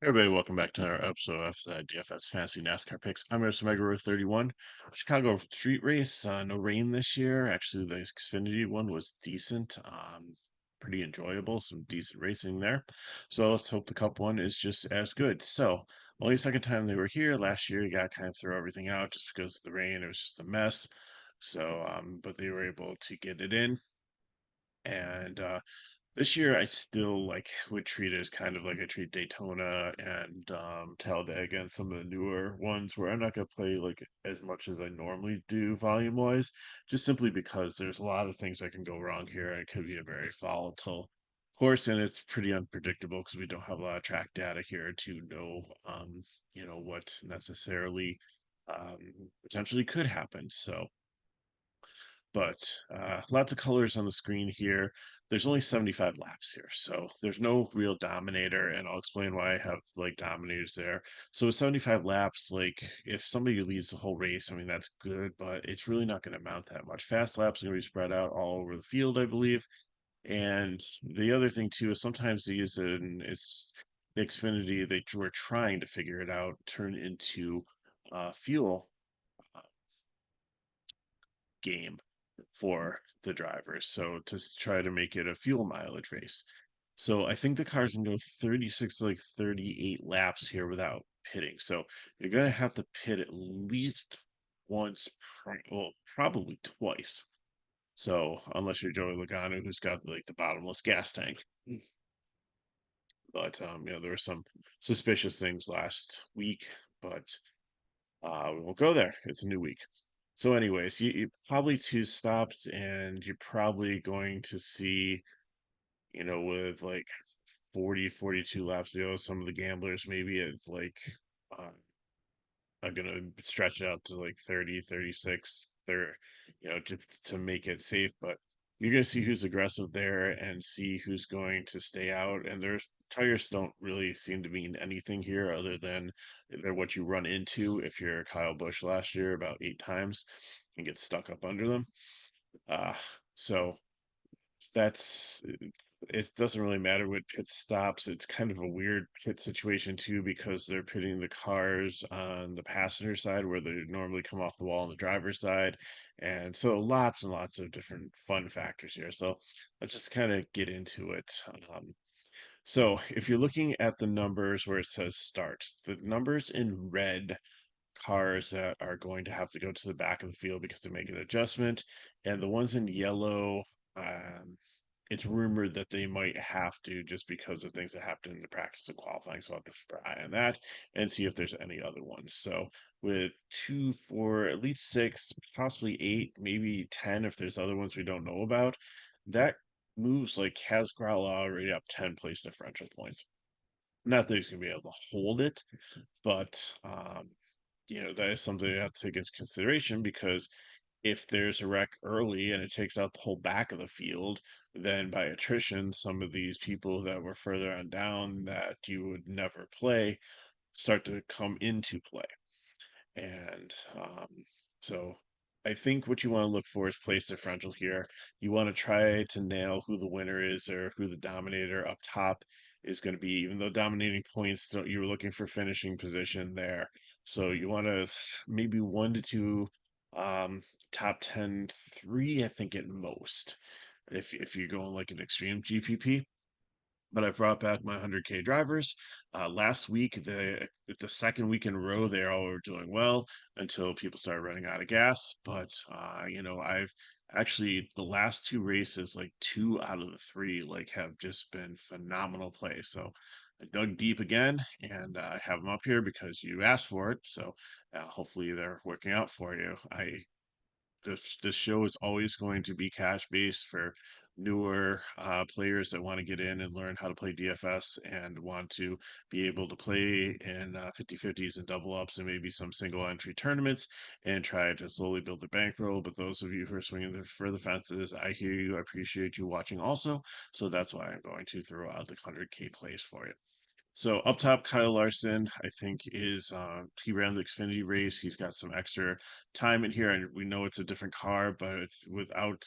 Everybody, welcome back to another episode of DFS Fantasy NASCAR Picks. I'm Mr. Mega 31. Chicago Street Race, no rain this year. Actually, the Xfinity one was decent, pretty enjoyable, some decent racing there. So let's hope the Cup one is just as good. So, only second time they were here. Last year, you got to kind of throw everything out just because of the rain. It was just a mess. So, but they were able to get it in. And this year, I still would treat it as kind of like I treat Daytona and Talladega and some of the newer ones where I'm not gonna play like as much as I normally do volume wise, just simply because there's a lot of things that can go wrong here and it could be a very volatile course and it's pretty unpredictable because we don't have a lot of track data here to know what necessarily um potentially could happen. So but lots of colors on the screen here. There's only 75 laps here, so there's no real dominator, and I'll explain why I have like dominators there. So with 75 laps, like if somebody leads the whole race, I mean that's good, but it's really not going to amount that much. Fast laps are going to be spread out all over the field, I believe. And the other thing too is sometimes these, and it's the Xfinity, they were trying to figure it out, turn into fuel game for the drivers. So to try to make it a fuel mileage race. So I think the cars can go 36 to like 38 laps here without pitting. So you're going to have to pit at least once, well, probably twice. So unless you're Joey Logano, who's got like the bottomless gas tank. But there were some suspicious things last week, but we won't go there. It's a new week. So, anyways, you probably two stops, and you're probably going to see, with like 40, 42 laps to go, some of the gamblers maybe it's like uh, are gonna stretch it out to like 30, 36, they're, just to make it safe. But you're gonna see who's aggressive there and see who's going to stay out. And there's tires don't really seem to mean anything here other than they're what you run into if you're Kyle Busch last year about 8 times and get stuck up under them. Uh, so that's it doesn't really matter what pit stops. It's kind of a weird pit situation too because they're pitting the cars on the passenger side where they normally come off the wall on the driver's side. And so lots and lots of different fun factors here. So let's just kind of get into it. So if you're looking at the numbers where it says start, the numbers in red cars that are going to have to go to the back of the field because they make an adjustment, and the ones in yellow, um, it's rumored that they might have to just because of things that happened in the practice and qualifying. So I'll have to keep an eye on that and see if there's any other ones. So with two, four, at least six, possibly eight, maybe 10, if there's other ones we don't know about, that moves like has Growl already up 10 place differential points. Not that he's going to be able to hold it, but that is something you have to take into consideration because if there's a wreck early and it takes out the whole back of the field, then by attrition, some of these people that were further on down that you would never play start to come into play. And so I think what you want to look for is place differential here. You want to try to nail who the winner is or who the dominator up top is going to be, even though dominating points, you were looking for finishing position there. So you want to maybe one to two um, top 10, three, I think at most, if you're going like an extreme GPP. But I brought back my 100K drivers. Last week, the second week in a row, they all were doing well until people started running out of gas. But I've actually the last two races, like two out of the three, like have just been phenomenal plays. So I dug deep again, and I have them up here because you asked for it. So hopefully they're working out for you. This show is always going to be cash based for newer players that want to get in and learn how to play DFS and want to be able to play in 50/50s and double ups and maybe some single entry tournaments and try to slowly build a bankroll. But those of you who are swinging for the fences, I hear you. I appreciate you watching also. So that's why I'm going to throw out the 100K plays for you. So up top, Kyle Larson, I think is he ran the Xfinity race. He's got some extra time in here, and we know it's a different car, but it's without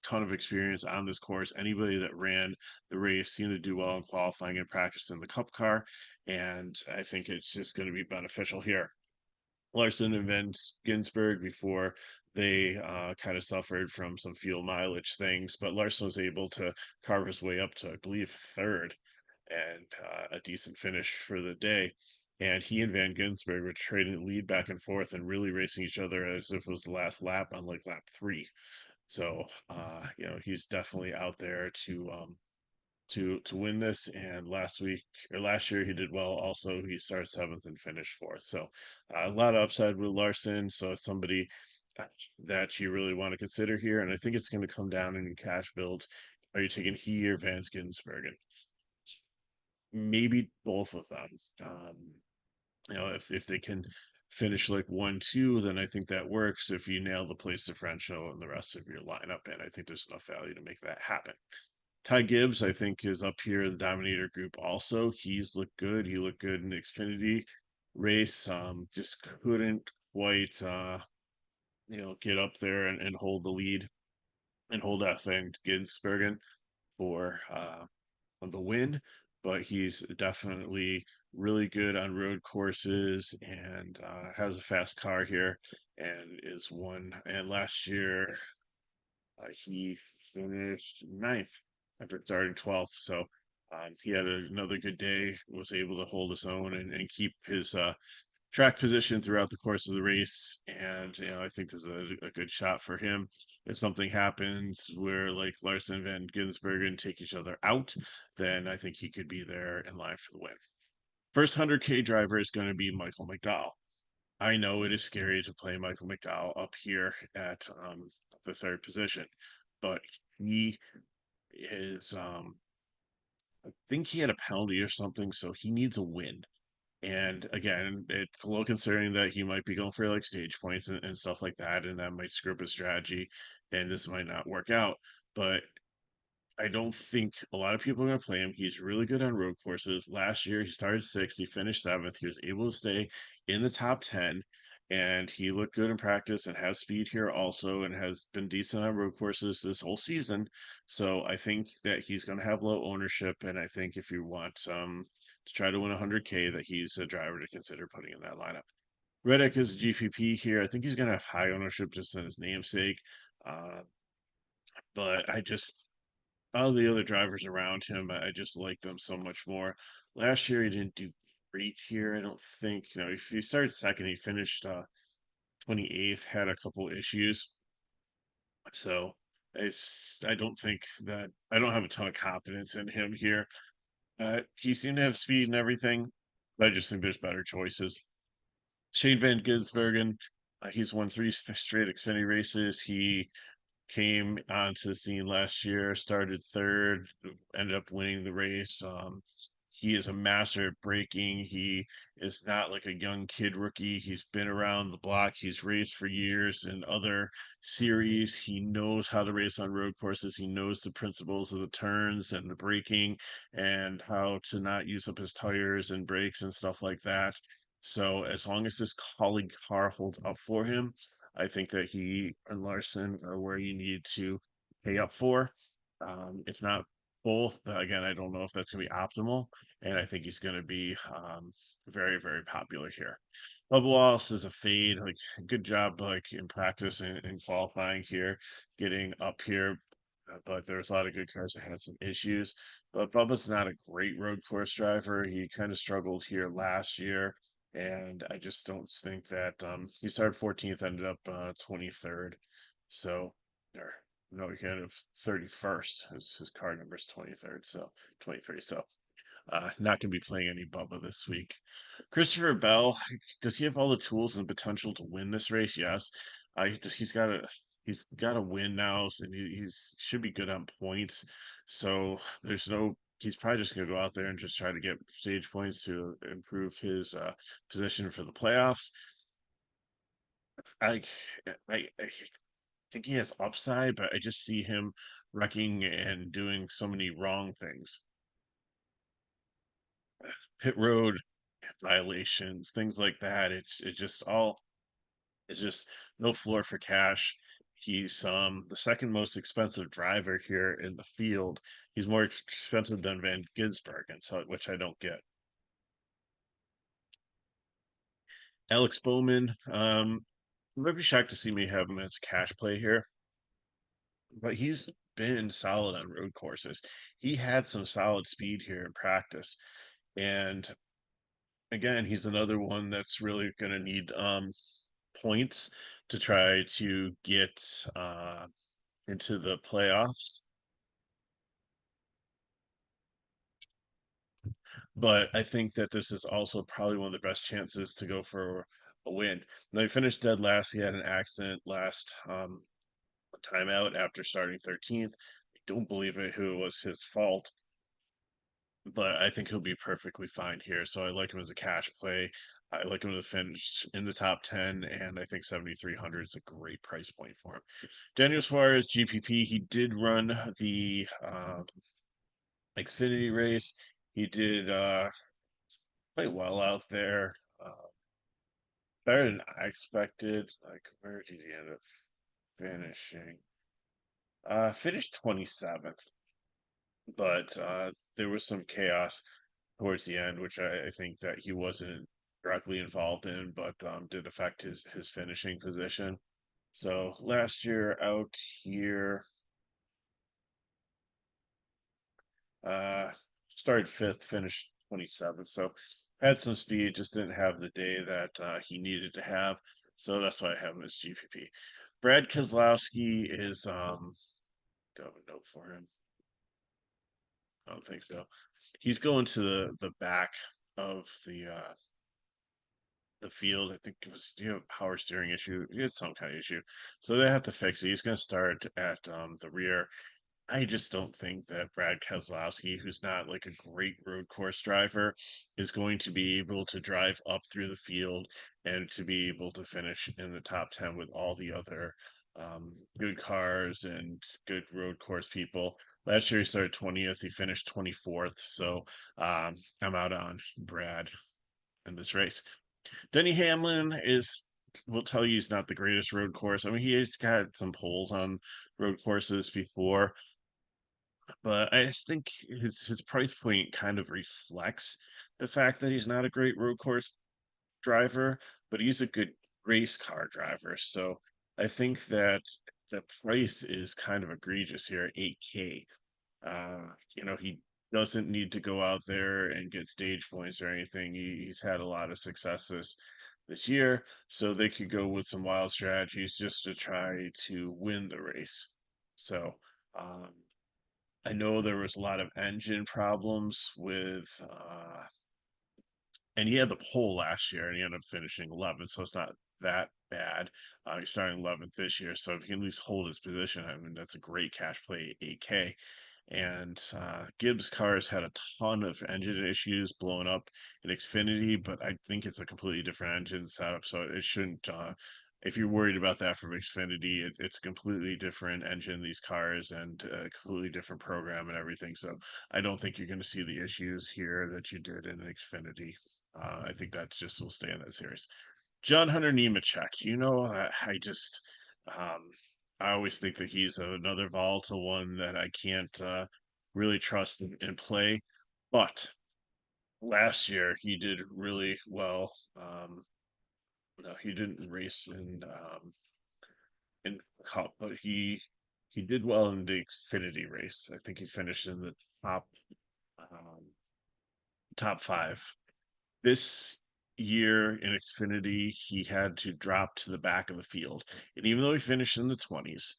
ton of experience on this course. Anybody that ran the race seemed to do well in qualifying and practice in the Cup car, and I think it's just going to be beneficial here. Larson and Van Ginsberg before they kind of suffered from some fuel mileage things, but Larson was able to carve his way up to, I believe, third and a decent finish for the day. And he and Van Ginsberg were trading lead back and forth and really racing each other as if it was the last lap on like lap three. So, he's definitely out there to win this. And last week or last year he did well. Also, he started seventh and finished fourth. So a lot of upside with Larson. So it's somebody that you really want to consider here. And I think it's going to come down in cash builds. Are you taking he or Van Ginsbergen? Maybe both of them. If they can finish like 1-2, then I think that works. If you nail the place differential and the rest of your lineup, and I think there's enough value to make that happen. Ty Gibbs, I think, is up here in the Dominator group also. He's looked good. He looked good in the Xfinity race. Just couldn't quite, get up there and hold the lead and hold that thing to Ginsbergen for the win. But he's definitely really good on road courses and has a fast car here and is one. And last year, he finished ninth after starting 12th. So he had another good day, was able to hold his own and keep his track position throughout the course of the race. And, I think there's a good shot for him. If something happens where like Larson Van Ginsbergen take each other out, then I think he could be there in line for the win. First 100K driver is going to be Michael McDowell. I know it is scary to play Michael McDowell up here at the third position, but he is, I think he had a penalty or something, so he needs a win. And again, it's a little concerning that he might be going for like stage points and stuff like that, and that might screw up his strategy, and this might not work out. But I don't think a lot of people are going to play him. He's really good on road courses. Last year, he started sixth, he finished seventh. He was able to stay in the top 10, and he looked good in practice and has speed here also and has been decent on road courses this whole season. So I think that he's going to have low ownership. And I think if you want to try to win 100K, that he's a driver to consider putting in that lineup. Reddick is a GPP here. I think he's going to have high ownership just in his namesake. Uh, but I just all the other drivers around him, I just like them so much more. Last year, he didn't do great here. I don't think. If he started second, he finished 28th, had a couple issues. So I don't think that I don't have a ton of confidence in him here. He seemed to have speed and everything, but I just think there's better choices. Shane Van Gisbergen, he's won three straight Xfinity races. He came onto the scene last year, started third, ended up winning the race. He is a master at braking. He is not like a young kid rookie. He's been around the block. He's raced for years in other series. He knows how to race on road courses. He knows the principles of the turns and the braking and how to not use up his tires and brakes and stuff like that. So as long as this colleague car holds up for him, I think that he and Larson are where you need to pay up for. If not both, but again, I don't know if that's going to be optimal. And I think he's going to be very, very popular here. Bubba Wallace is a fade. Like, good job, like in practice and qualifying here, getting up here. But there's a lot of good cars that had some issues. But Bubba's not a great road course driver. He kind of struggled here last year and I just don't think that he started 14th, ended up 23rd. So, or no, he ended up 31st. His card number is 23rd, so 23. So, not going to be playing any Bubba this week. Christopher Bell, does he have all the tools and potential to win this race? Yes. He's got a win now, and he's should be good on points. So there's no. He's probably just going to go out there and just try to get stage points to improve his position for the playoffs. I, I think he has upside, but I just see him wrecking and doing so many wrong things. Pit road violations, things like that. It's just no floor for cash. He's the second most expensive driver here in the field. He's more expensive than Van Gisbergen, so which I don't get. Alex Bowman, you might be shocked to see me have him as a cash play here, but he's been solid on road courses. He had some solid speed here in practice, and again, he's another one that's really going to need points to try to get into the playoffs. But I think that this is also probably one of the best chances to go for a win. Now he finished dead last. He had an accident last time out after starting 13th. I don't believe it who it was his fault, but I think he'll be perfectly fine here. So I like him as a cash play. I like him to finish in the top 10, and I think 7,300 is a great price point for him. Daniel Suarez, GPP, he did run the Xfinity race. He did quite well out there. Uh, Better than I expected. Like, where did he end up finishing? Finished 27th, but there was some chaos towards the end, which I think that he wasn't directly involved in, but did affect his finishing position. So last year out here, uh, started fifth, finished 27th. So had some speed, just didn't have the day that he needed to have. So that's why I have him as GPP. Brad Keselowski is do I have a note for him? I don't think so. He's going to the back of the field. I think it was you know power steering issue. He had some kind of issue, so they have to fix it. He's going to start at the rear. I just don't think that Brad Keselowski, who's not like a great road course driver, is going to be able to drive up through the field and to be able to finish in the top 10 with all the other good cars and good road course people. Last year he started 20th, he finished 24th. So I'm out on Brad in this race. Denny Hamlin is will tell you he's not the greatest road course. I mean, he has got some poles on road courses before, but I just think his price point kind of reflects the fact that he's not a great road course driver, but he's a good race car driver. So I think that the price is kind of egregious here at 8K. He doesn't need to go out there and get stage points or anything. He's had a lot of successes this year, so they could go with some wild strategies just to try to win the race. So um, I know there was a lot of engine problems with, and he had the pole last year, and he ended up finishing 11th, so it's not that bad. He's starting 11th this year, so if he can at least hold his position, I mean that's a great cash play, 8K. And Gibbs cars had a ton of engine issues blowing up in Xfinity, but I think it's a completely different engine setup, so it shouldn't. If you're worried about that from Xfinity, it's a completely different engine, these cars, and a completely different program and everything. So I don't think you're going to see the issues here that you did in Xfinity. I think that just will stay in that series. John Hunter Nemechek, um, I always think that he's another volatile one that I can't really trust in play. But last year he did really well. No, he didn't race in Cup, but he did well in the Xfinity race. I think he finished in the um, top five. This year in Xfinity, he had to drop to the back of the field. And even though he finished in the 20s,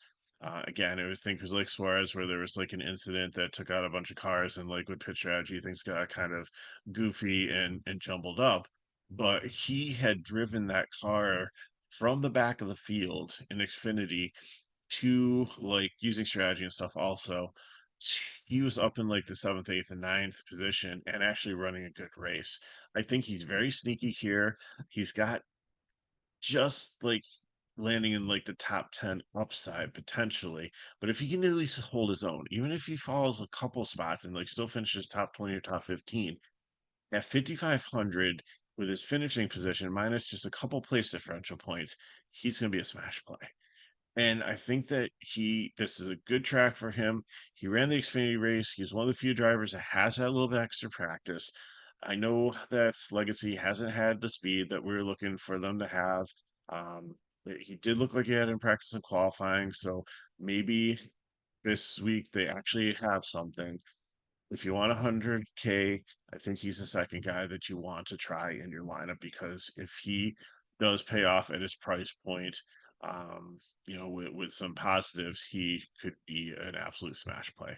again, I would think it was like Suarez, where there was like an incident that took out a bunch of cars and like with pit strategy, things got kind of goofy and jumbled up. But he had driven that car from the back of the field in Xfinity to like using strategy and stuff also. He was up in like the seventh, eighth, and ninth position and actually running a good race. I think he's very sneaky here. He's got just like landing in like the top 10 upside potentially. But if he can at least hold his own, even if he falls a couple spots and like still finishes top 20 or top 15, at 5,500 with his finishing position minus just a couple place differential points, he's going to be a smash play. And I think that this is a good track for him. He ran the Xfinity race. He's one of the few drivers that has had a little bit extra practice. I know that Legacy hasn't had the speed that we're looking for them to have. Um, he did look like he had in practice and qualifying, so maybe this week they actually have something. If you want 100K, I think he's the second guy that you want to try in your lineup because if he does pay off at his price point, um, with some positives, he could be an absolute smash play.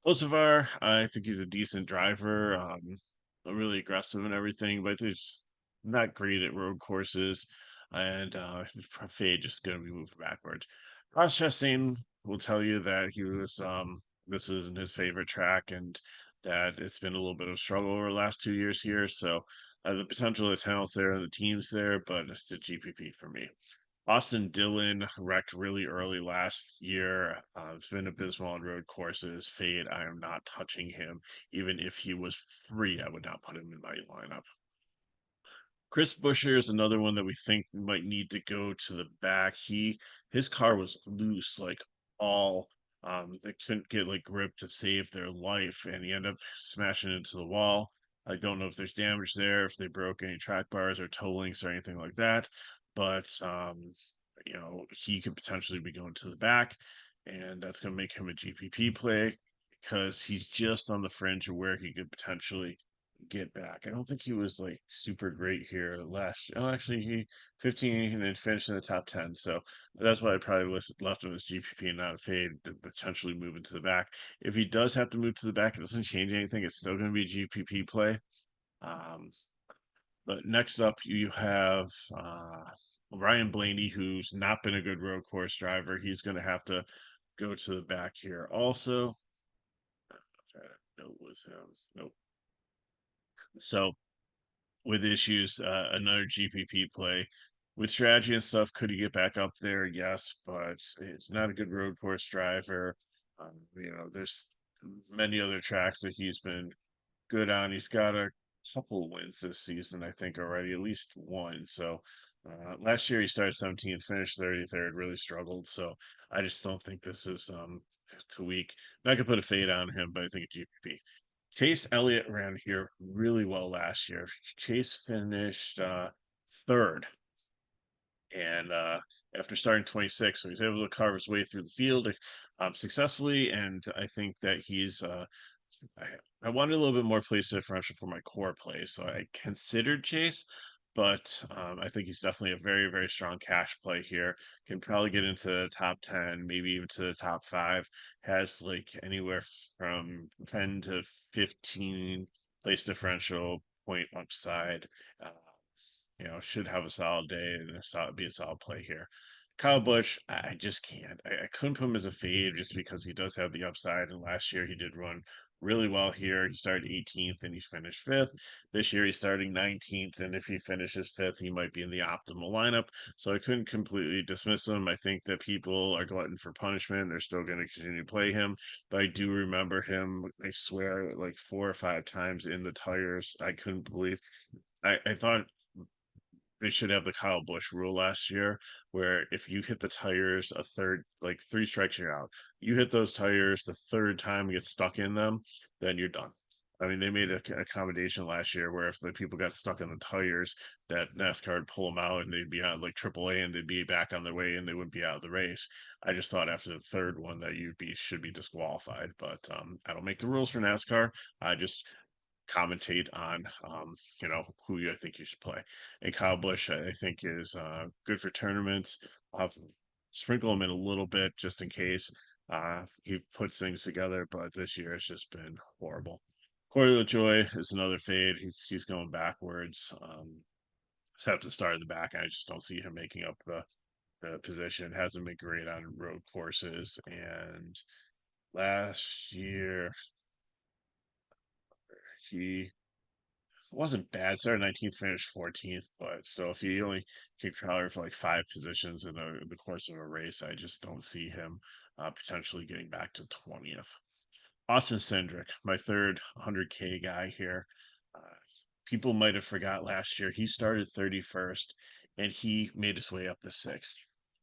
Kosovar, I think he's a decent driver, really aggressive and everything, but he's not great at road courses, and his fade just going to be moving backwards. Ross Chastain will tell you that this isn't his favorite track, and that it's been a little bit of a struggle over the last 2 years here. So the potential, the talent's there, and the team's there, but it's the GPP for me. Austin Dillon wrecked really early last year. It's been abysmal on road courses. Fade, I am not touching him. Even if he was free, I would not put him in my lineup. Chris Buescher is another one that we think might need to go to the back. His car was loose, like all they couldn't get like grip to save their life, and he ended up smashing into the wall. I don't know if there's damage there, if they broke any track bars or toe links or anything like that, but he could potentially be going to the back, and that's going to make him a GPP play because he's just on the fringe of where he could potentially get back. I don't think he was like super great here last year. Oh, actually, he 15 and finished in the top 10. So that's why I probably left him as GPP and not a fade to potentially move into the back. If he does have to move to the back, it doesn't change anything. It's still going to be a GPP play. Um, but next up, you have Ryan Blaney, who's not been a good road course driver. He's going to have to go to the back here also. Note with him. Nope. So with issues, another GPP play. With strategy and stuff, could he get back up there? Yes, but it's not a good road course driver. There's many other tracks that he's been good on. He's got a couple wins this season, I think already, at least one. So last year he started 17th, finished 33rd, really struggled. So I just don't think this is too weak. Not gonna put a fade on him, but I think a GPP. Chase Elliott ran here really well last year. Chase finished third, and after starting 26, so he's able to carve his way through the field successfully. And I think that I, I wanted a little bit more place differential for my core play, so I considered Chase, but I think he's definitely a very, very strong cash play here. Can probably get into the top 10, maybe even to the top five. Has like anywhere from 10 to 15 place differential point upside. Uh, should have a solid day and be a solid play here. Kyle Busch, I just can't. I couldn't put him as a fade just because he does have the upside. And last year he did run really well here. He started 18th and he finished fifth. This year he's starting 19th, and if he finishes fifth, he might be in the optimal lineup. So I couldn't completely dismiss him. I think that people are glutton for punishment. They're still going to continue to play him, but I do remember him. I swear, like 4 or 5 times in the tires. I couldn't believe. I thought they should have the Kyle Busch rule last year, where if you hit the tires a third, like three strikes, you're out. You hit those tires the third time, get stuck in them, then you're done. I mean, they made a accommodation last year where if the people got stuck in the tires, that NASCAR would pull them out and they'd be on like AAA and they'd be back on their way and they would be out of the race. I just thought after the third one that should be disqualified, but I don't make the rules for NASCAR. I just commentate on who I think you should play. And Kyle Busch, I think, is good for tournaments. I'll sprinkle him in a little bit just in case he puts things together, but this year it's just been horrible. Corey LaJoy is another fade. He's going backwards. Just have to start in the back. I just don't see him making up the position. Hasn't been great on road courses. And last year he wasn't bad. Started 19th, finished 14th, but still, if he only kicked Crowder for like 5 positions in the course of a race, I just don't see him potentially getting back to 20th. Austin Cindric, my third 100K guy here. Uh, People might have forgot last year he started 31st and he made his way up to sixth.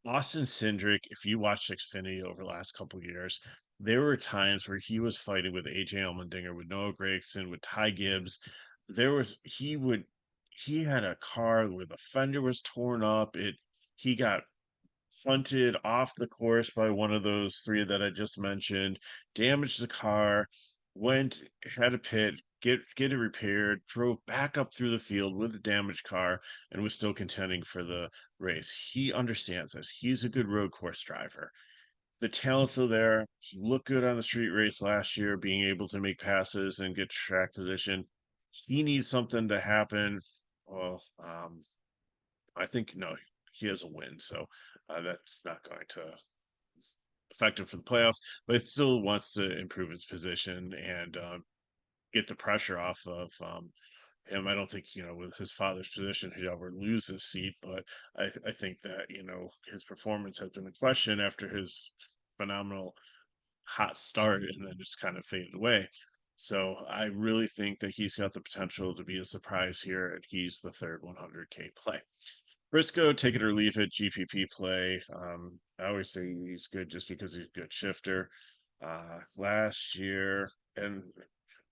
Austin Cindric, if you watched Xfinity over the last couple of years, there were times where he was fighting with AJ Allmendinger, with Noah Gragson, with Ty Gibbs. He had a car where the fender was torn up. He got punted off the course by one of those three that I just mentioned, damaged the car, went, had a pit, get it repaired, drove back up through the field with a damaged car, and was still contending for the race. He understands this. He's a good road course driver. The talent's still there. He looked good on the street race last year, being able to make passes and get track position. He needs something to happen. Well, I think no, he has a win, so that's not going to affect him for the playoffs. But it still wants to improve his position and get the pressure off of him. I don't think with his father's position he'd ever lose his seat, but I think that his performance has been in question after his phenomenal hot start and then just kind of faded away. So I really think that he's got the potential to be a surprise here, and he's the third 100K play. Briscoe, take it or leave it, GPP play. I always say he's good just because he's a good shifter. Last year, and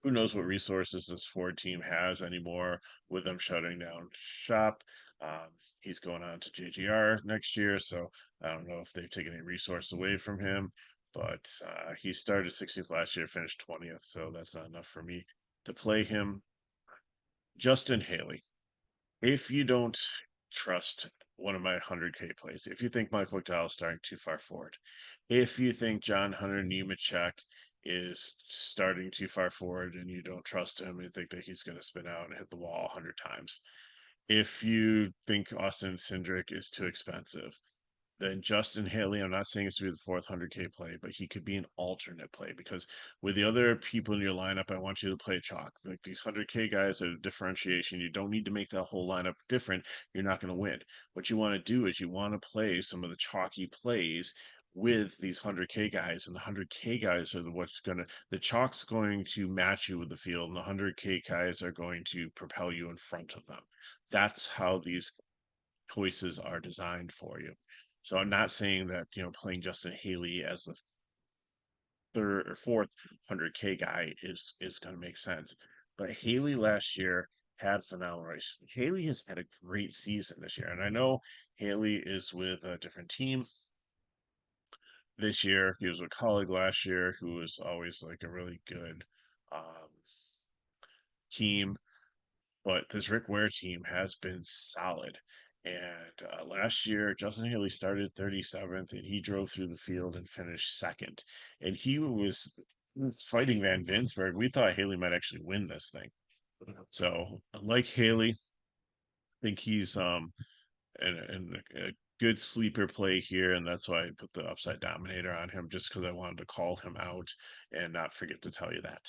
who knows what resources this Ford team has anymore with them shutting down shop. Um, he's going on to JGR next year, so I don't know if they've taken any resource away from him. But he started 60th last year, finished 20th, so that's not enough for me to play him. Justin Haley, if you don't trust one of my 100K plays, if you think Michael McDowell is starting too far forward, if you think John Hunter Nemechek is starting too far forward and you don't trust him and think that he's going to spin out and hit the wall 100 times, if you think Austin Cindric is too expensive, then Justin Haley, I'm not saying it's to be the fourth 100K play, but he could be an alternate play because with the other people in your lineup, I want you to play chalk. Like these 100K guys are differentiation. You don't need to make that whole lineup different. You're not going to win. What you want to do is you want to play some of the chalky plays with these 100K guys, and the 100K guys are the chalk's going to match you with the field, and the 100K guys are going to propel you in front of them. That's how these choices are designed for you. So I'm not saying that, playing Justin Haley as the third or fourth 100K guy is going to make sense. But Haley last year had phenomenal race. Haley has had a great season this year. And I know Haley is with a different team this year. He was with a colleague last year who was always like a really good um, team. But this Rick Ware team has been solid. And last year, Justin Haley started 37th, and he drove through the field and finished second. And he was fighting Van Vinsberg. We thought Haley might actually win this thing. So, like Haley, I think he's and a good sleeper play here, and that's why I put the upside dominator on him, just because I wanted to call him out and not forget to tell you that.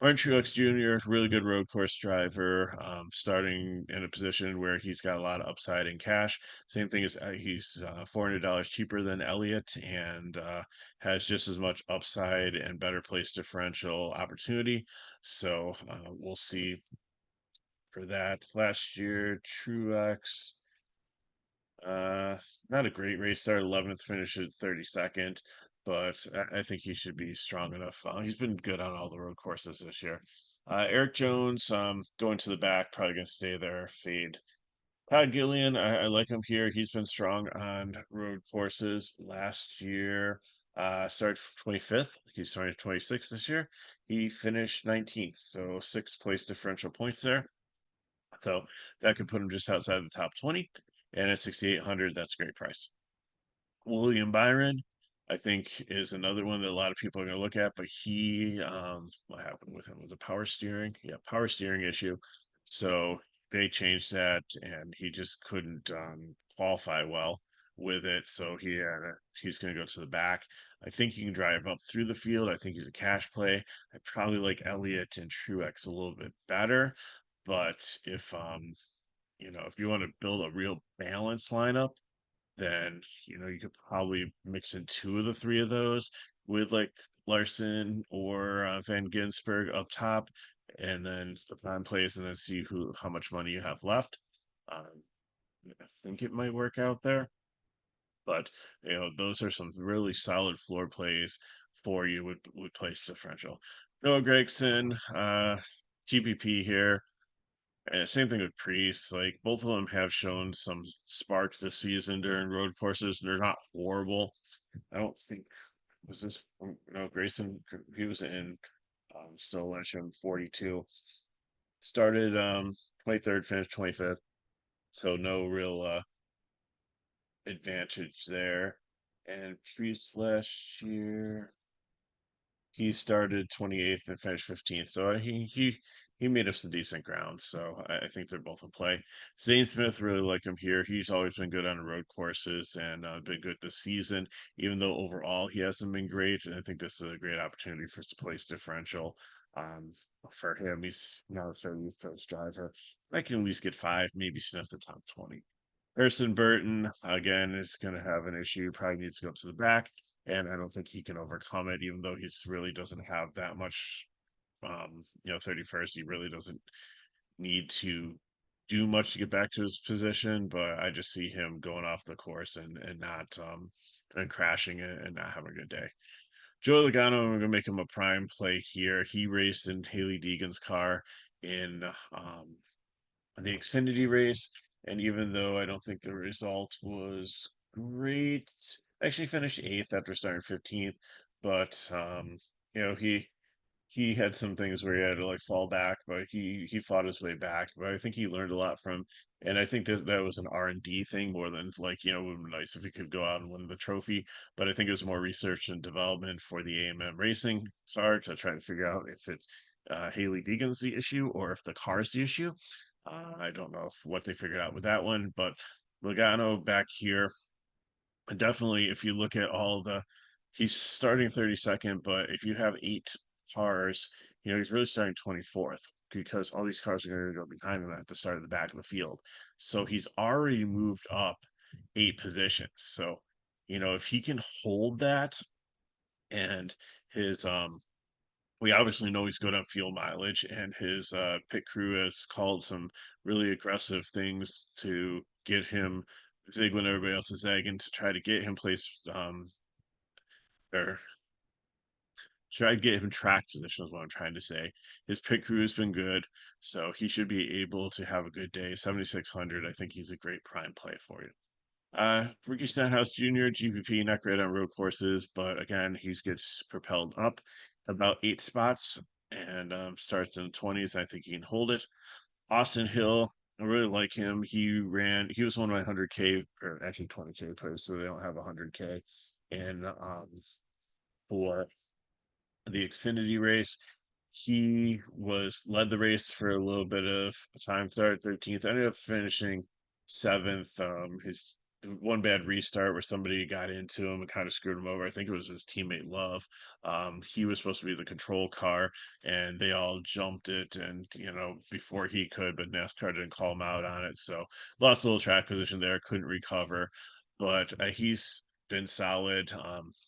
Martin Truex Jr., really good road course driver, starting in a position where he's got a lot of upside in cash. Same thing as he's $400 cheaper than Elliott and has just as much upside and better place differential opportunity. So we'll see for that. Last year, Truex. Uh, Not a great race. Started 11th, finished at 32nd, but I think he should be strong enough. He's been good on all the road courses this year. Eric Jones, going to the back, probably going to stay there. Fade. Todd Gillian, I like him here. He's been strong on road courses last year. Started 25th. He's starting 26th this year. He finished 19th, so sixth place differential points there. So that could put him just outside the top 20. And at 6,800, that's a great price. William Byron, I think, is another one that a lot of people are going to look at, but what happened with him? Was it power steering? Yeah, power steering issue. So they changed that, and he just couldn't qualify well with it. So he's going to go to the back. I think he can drive up through the field. I think he's a cash play. I probably like Elliott and Truex a little bit better, but if you want to build a real balanced lineup, then you could probably mix in two of the three of those with like Larson or Van Ginsberg up top, and then the prime plays, and then see how much money you have left. Um, I think it might work out there. But those are some really solid floor plays for you with place differential. Noah Gregson, TPP here. Same thing with Priest. Like both of them have shown some sparks this season during road courses. They're not horrible. I don't think was this no Grayson. He was in still last year 42. Started 23rd, finished 25th. So no real advantage there. And Priest last year he started 28th and finished 15th. So he made up some decent ground. So I think they're both in play. Zane Smith, really like him here. He's always been good on the road courses and been good this season, even though overall he hasn't been great. And I think this is a great opportunity for some place differential. Um, for him, he's now a 30th post driver. I can at least get five, maybe sniff the top 20. Harrison Burton, again, is going to have an issue. Probably needs to go to the back, and I don't think he can overcome it, even though he's really doesn't have that much. 31st, he really doesn't need to do much to get back to his position, but I just see him going off the course and not and crashing it and not having a good day. Joey Logano, I'm going to make him a prime play here. He raced in Haley Deegan's car in the Xfinity race. And even though I don't think the result was great, actually finished eighth after starting 15th. But you know, he had some things where he had to like fall back, but he fought his way back. But I think he learned a lot from, and I think that was an R&D thing more than like it would be nice if he could go out and win the trophy. But I think it was more research and development for the AMM racing car to try to figure out if it's Haley Deegan's the issue or if the car's the issue. I don't know what they figured out with that one, but Logano back here definitely, if you look at all the, he's starting 32nd, but if you have eight cars, he's really starting 24th because all these cars are going to go behind him at the start of the back of the field. So he's already moved up eight positions. So, if he can hold that and his we obviously know he's good on fuel mileage, and his pit crew has called some really aggressive things to get him zig when everybody else is zagging to try to get him placed or try to get him track position is what I'm trying to say. His pit crew has been good, so he should be able to have a good day. 7,600, I think he's a great prime play for you. Ricky Stenhouse Jr., GPP, not great on road courses, but again, he gets propelled up about eight spots and starts in the 20s. I think he can hold it. Austin Hill, I really like him. He was one of my 100K, or actually 20K players, so they don't have 100K. And for the Xfinity race. He was led the race for a little bit of time, started 13th, ended up finishing seventh. His one bad restart where somebody got into him and kind of screwed him over. I think it was his teammate Love. He was supposed to be the control car, and they all jumped it, and before he could, but NASCAR didn't call him out on it, so lost a little track position there, couldn't recover. But he's been solid.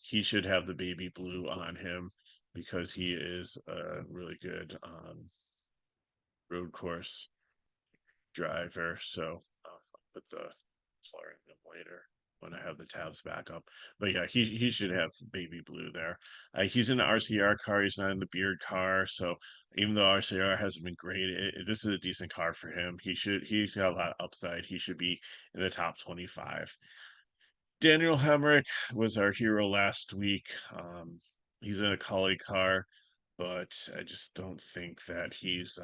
He should have the baby blue on him because he is a really good road course driver. So I'll put the color in them later when I have the tabs back up. But yeah, he should have baby blue there. He's in the RCR car. He's not in the beard car. So even though RCR hasn't been great, this is a decent car for him. He's got a lot of upside. He should be in the top 25. Daniel Hemrick was our hero last week. He's in a collie car, but I just don't think that he's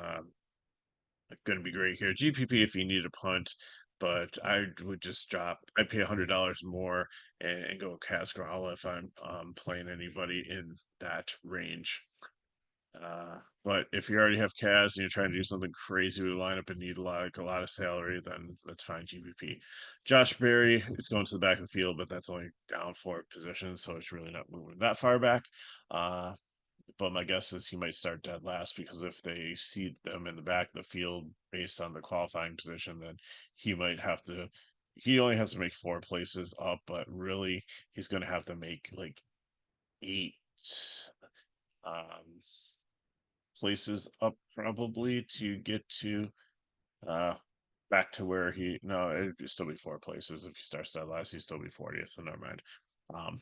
going to be great here. GPP if you need a punt, but I would just I'd pay $100 more and go Cascarala if I'm playing anybody in that range. But if you already have Cas and you're trying to do something crazy with a lineup and need a lot of salary, then that's fine. GPP. Josh Berry is going to the back of the field, but that's only down four positions, so it's really not moving that far back. Uh, but my guess is he might start dead last because if they seed them in the back of the field based on the qualifying position, then he might have to. He only has to make four places up, but really he's going to have to make like eight. Um, Places up probably to get to back to where he no, it'd still be 4 places if he starts dead last. He'd still be 40th. So never mind. Um,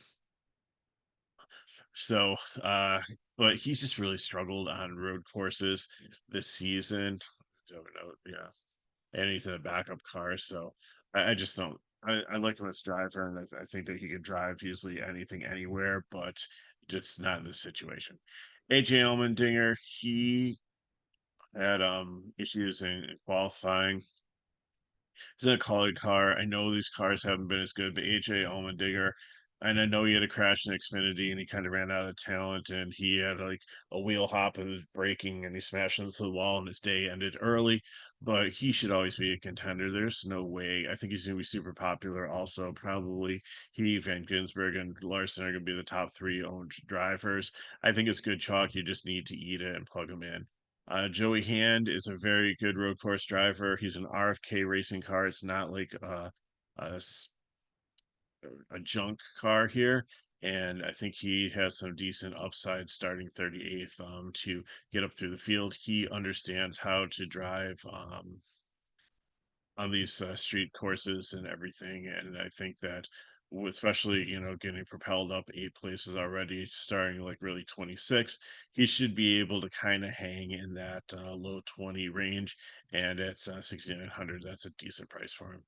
so, but he's just really struggled on road courses this season. Don't know, yeah, and he's in a backup car, so I just don't. I like him as a driver, and I think that he can drive usually anything, anywhere, but just not in this situation. AJ Allmendinger, he had issues in qualifying. He's in a quality car. I know these cars haven't been as good, but AJ Allmendinger, and I know he had a crash in Xfinity and he kind of ran out of talent and he had like a wheel hop and was braking and he smashed into the wall and his day ended early, but he should always be a contender. There's no way. I think he's going to be super popular. Also, probably he, Van Ginsberg, and Larson are going to be the top three owned drivers. I think it's good chalk. You just need to eat it and plug them in. Joey Hand is a very good road course driver. He's an RFK racing car. It's not like a, a junk car here. And I think he has some decent upside starting 38th to get up through the field. He understands how to drive on these street courses and everything. And I think that, especially, getting propelled up 8 places already, starting like really 26, he should be able to kind of hang in that low 20 range. And at 6,900, that's a decent price for him.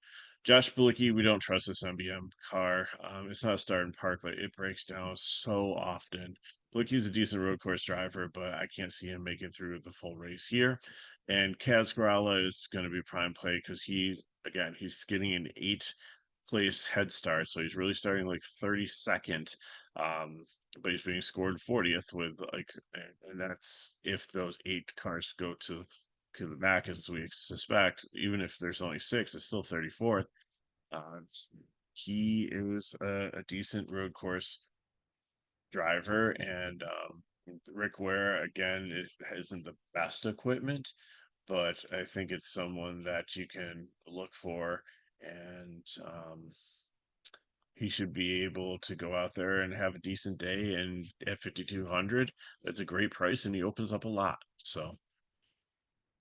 Josh Bilicki, we don't trust this MBM car. It's not a start and park, but it breaks down so often. Bilicki's a decent road course driver, but I can't see him making through the full race here. And Kaz Grala is going to be prime play because he's getting an 8 place head start. So he's really starting like 32nd. Um, but he's being scored 40th with like, and that's if those 8 cars go to the back, as we suspect. Even if there's only 6, it's still 34th. Uh, he is a decent road course driver, and Rick Ware again isn't the best equipment, but I think it's someone that you can look for, and he should be able to go out there and have a decent day. And at 5,200, that's a great price, and he opens up a lot.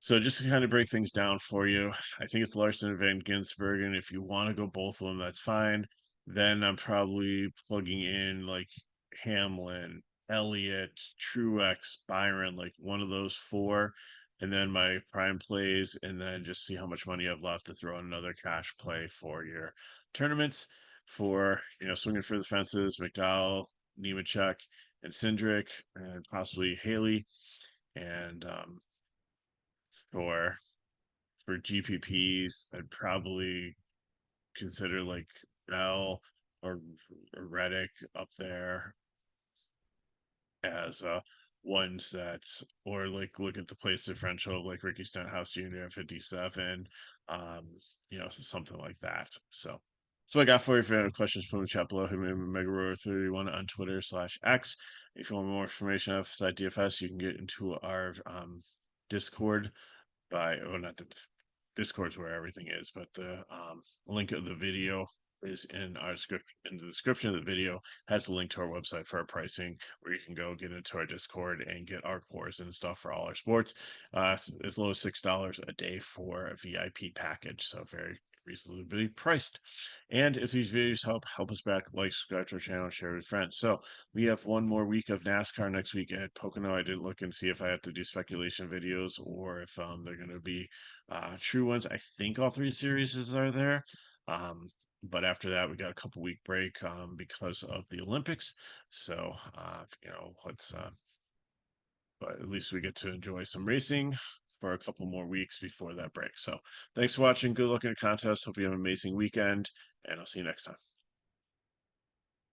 So just to kind of break things down for you, I think it's Larson and Van Ginsberg, and if you want to go both of them, that's fine. Then I'm probably plugging in like Hamlin, Elliott, Truex, Byron, like one of those four, and then my prime plays, and then just see how much money you have left to throw in another cash play for your tournaments. For swinging for the fences, McDowell, Nemechek, and Cindric, and possibly Haley, and for GPPs, I'd probably consider like Bell or, or Reddick up there as ones that, or like look at the place differential of like Ricky Stenhouse Jr. at 57, um, something like that. So I got for you. If you have any questions, put in the chat below. Hit me up MegaRoar31 on Twitter/X. If you want more information on FSide DFS, you can get into our Discord not the Discord's where everything is, but the link of the video is in our script in the description of the video, has a link to our website for our pricing, where you can go get into our Discord and get our cores and stuff for all our sports, as low as $6 a day for a VIP package. So very reasonably priced. And if these videos help us back, like, subscribe to our channel, share with friends. So we have one more week of NASCAR next week at Pocono. I didn't look and see if I have to do speculation videos or if they're going to be true ones. I think all 3 series are there. But after that, we got a couple week break because of the Olympics. So, let's, but at least we get to enjoy some racing for a couple more weeks before that break. So, thanks for watching. Good luck in the contest. Hope you have an amazing weekend, and I'll see you next time.